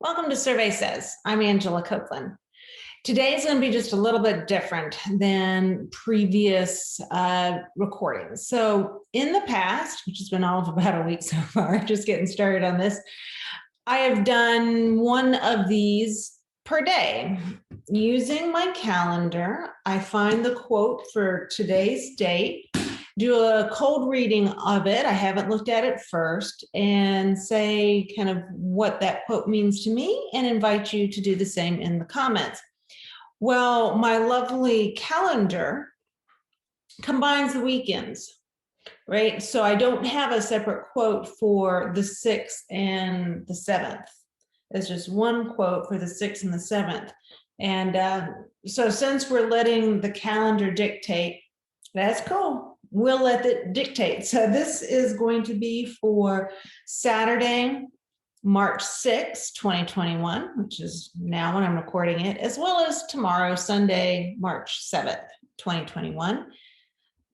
Welcome to Survey Says. I'm Angela Copeland. Today is going to be just a little bit different than previous recordings. So in the past, which has been all of about a week so far, just getting started on this, I have done one of these per day. Using my calendar, I find the quote for today's date, do a cold reading of it. I haven't looked at it first, and say kind of what that quote means to me and invite you to do the same in the comments. Well, my lovely calendar combines the weekends, right? So I don't have a separate quote for the 6th and the 7th. There's just one quote for the 6th and the 7th. And so since we're letting the calendar dictate, that's cool. We'll let it dictate. So this is going to be for Saturday, March 6, 2021, which is now when I'm recording it, as well as tomorrow, Sunday, March 7th, 2021.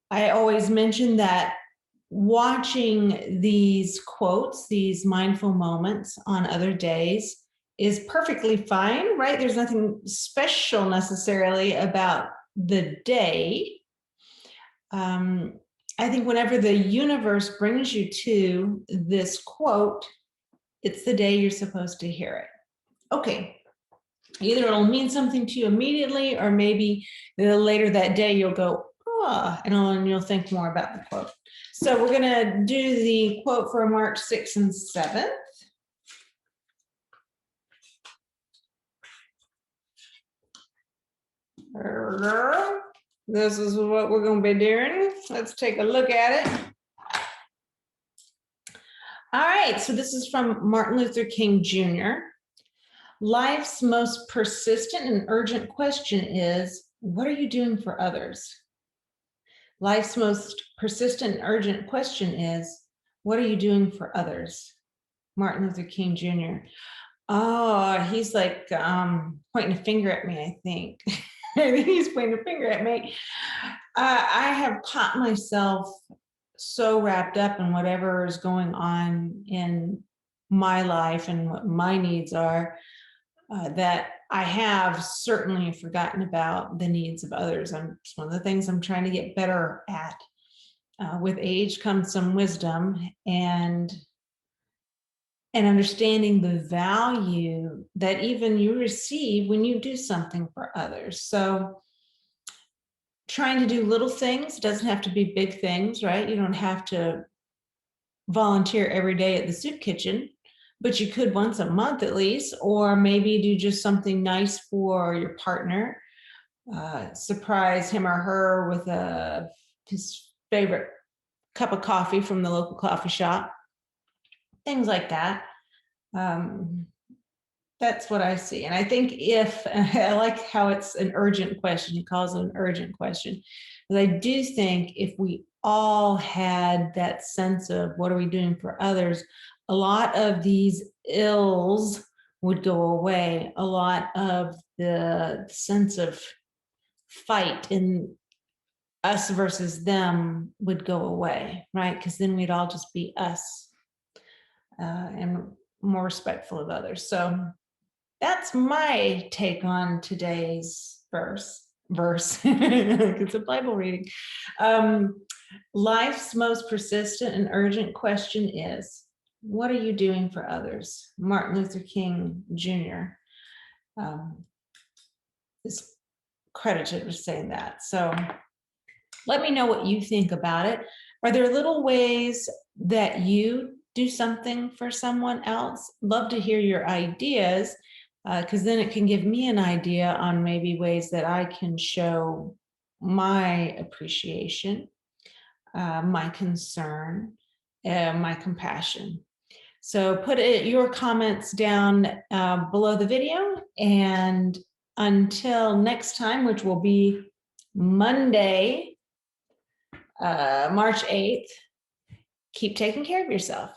I always mention that watching these quotes, these mindful moments on other days is perfectly fine, right? There's nothing special necessarily about the day. I think whenever the universe brings you to this quote, it's the day you're supposed to hear it. Okay, either it'll mean something to you immediately, or maybe later that day you'll go, oh, and you'll think more about the quote. So we're gonna do the quote for March 6th and 7th. This is what we're going to be doing. Let's take a look at it. All right, so this is from Martin Luther King Jr. Life's most persistent and urgent question is, what are you doing for others? Life's most persistent and urgent question is, what are you doing for others? Martin Luther King Jr. Oh, he's like pointing a finger at me, I think. I think he's pointing a finger at me. I have caught myself so wrapped up in whatever is going on in my life and what my needs are that I have certainly forgotten about the needs of others. It's one of the things I'm trying to get better at. With age comes some wisdom and understanding the value that even you receive when you do something for others. So trying to do little things, doesn't have to be big things, right? You don't have to volunteer every day at the soup kitchen, but you could once a month at least, or maybe do just something nice for your partner, surprise him or her with his favorite cup of coffee from the local coffee shop. Things like that. That's what I see. And I think I like how it's an urgent question. He calls it an urgent question. But I do think if we all had that sense of what are we doing for others, a lot of these ills would go away. A lot of the sense of fight in us versus them would go away, right? Because then we'd all just be us. And more respectful of others. So that's my take on today's verse. It's a Bible reading. Life's most persistent and urgent question is, what are you doing for others? Martin Luther King Jr. Is credited with saying that. So let me know what you think about it. Are there little ways that you do something for someone else? Love to hear your ideas, because then it can give me an idea on maybe ways that I can show my appreciation, my concern, my compassion. So put your comments down below the video, and until next time, which will be Monday, March 8th, keep taking care of yourself.